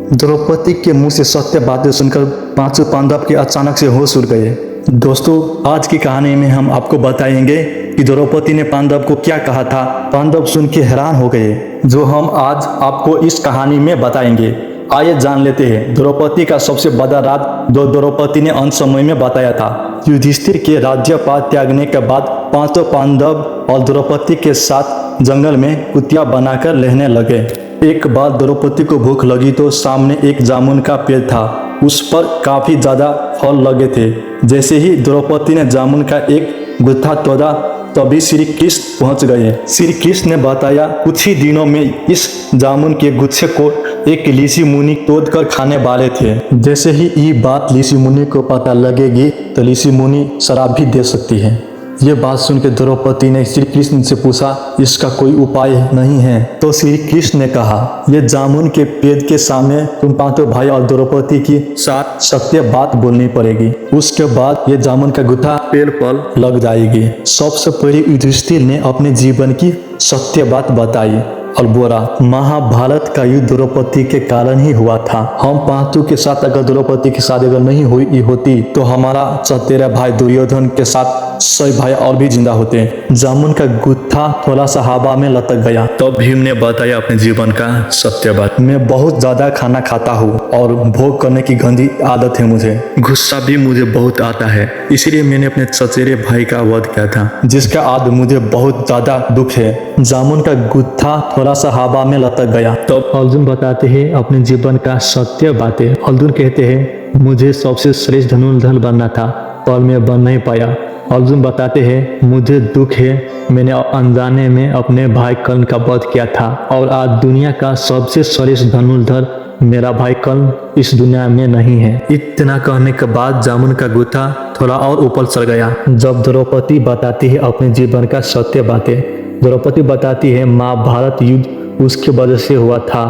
द्रौपदी के मुंह से सत्य बातें सुनकर पांचों पांडव के अचानक से होश उड़ गए। दोस्तों, आज की कहानी में हम आपको बताएंगे कि द्रौपदी ने पांडव को क्या कहा था। पांडव सुन के हैरान हो गए, जो हम आज आपको इस कहानी में बताएंगे। आइए जान लेते हैं द्रौपदी का सबसे बड़ा राज जो द्रौपदी ने अंत समय में बताया था। युधिष्ठिर के राज्यपाल त्यागने के बाद पांचों पांडव और द्रौपदी के साथ जंगल में कुतिया बनाकर रहने लगे। एक बार द्रौपदी को भूख लगी तो सामने एक जामुन का पेड़ था। उस पर काफी ज्यादा फल लगे थे। जैसे ही द्रौपदी ने जामुन का एक गुच्छा तोड़ा, तभी श्री कृष्ण पहुंच गए। श्री कृष्ण ने बताया, कुछ ही दिनों में इस जामुन के गुच्छे को एक ऋषि मुनि तोड़कर खाने वाले थे। जैसे ही ये बात ऋषि मुनि को पता लगेगी तो ऋषि मुनि श्राप भी दे सकती है। ये बात सुनकर द्रौपदी ने श्री कृष्ण से पूछा, इसका कोई उपाय नहीं है? तो श्री कृष्ण ने कहा, ये जामुन के पेड़ के सामने तुम पांचों भाई और द्रौपदी की साथ सत्य बात बोलनी पड़ेगी। उसके बाद ये जामुन का गुच्छा पेड़ पर लग जाएगी। सबसे पहले युधिष्ठिर ने अपने जीवन की सत्य बात बताई और बोला, महाभारत का युद्ध द्रौपदी के कारण ही हुआ था। हम पांचों के साथ अगर द्रौपदी की शादी अगर नहीं हुई होती तो हमारा चचेरा भाई दुर्योधन के साथ 100 भाई और भी जिंदा होते। जामुन का गुच्छा थोड़ा सा हवा में लटक गया। तब भीम ने बताया अपने जीवन का सत्य बात। मैं बहुत ज्यादा खाना खाता हूँ और भोग करने की गंदी आदत है मुझे। गुस्सा भी मुझे बहुत आता है, इसलिए मैंने अपने चचेरे भाई का वध किया था, जिसका आज मुझे बहुत ज्यादा दुख है। जामुन का गुच्छा थोड़ा सा हवा में लटक गया। तब अर्जुन बताते हैं अपने जीवन का सत्य बातें। अर्जुन कहते हैं, मुझे सबसे श्रेष्ठ धनुर्धर बनना था पर मैं बन नहीं पाया। अर्जुन बताते हैं, मुझे दुख है, मैंने अनजाने में अपने भाई कर्ण का वध किया था और आज दुनिया का सबसे श्रेष्ठ धनुर्धर मेरा भाई कर्ण इस दुनिया में नहीं है। इतना कहने के बाद जामुन का गुच्छा थोड़ा और ऊपर चढ़ गया। जब द्रौपदी बताती है अपने जीवन का सत्य बातें, द्रौपदी बताती है महाभारत युद्ध उसकी वजह से हुआ था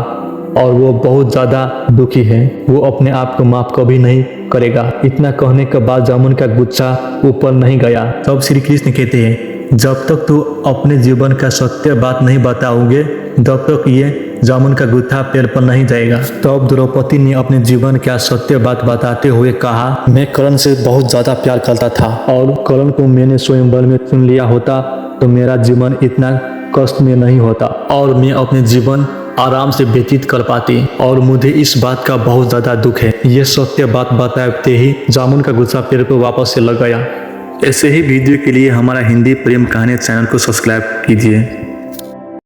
और वो बहुत ज्यादा दुखी है। वो अपने आप को माफ कभी नहीं करेगा। इतना कहने के बाद जामुन का गुच्छा ऊपर नहीं गया। तब श्री कृष्ण कहते हैं, जब तक तू अपने जीवन का सत्य बात नहीं बताओगे तब तक ये जामुन का गुच्छा पेड़ पर नहीं जाएगा। तब द्रौपदी ने अपने जीवन का सत्य बात बताते हुए कहा, मैं कर्ण से बहुत ज्यादा प्यार करता था और कर्ण को मैंने स्वयंवर में चुन लिया होता तो मेरा जीवन इतना कष्ट में नहीं होता और मैं अपने जीवन आराम से व्यतीत कर पाती और मुझे इस बात का बहुत ज्यादा दुख है। ये सत्य बात बताते ही जामुन का गुच्छा पेड़ पर वापस से लग गया। ऐसे ही वीडियो के लिए हमारा हिंदी प्रेम कहानी चैनल को सब्सक्राइब कीजिए।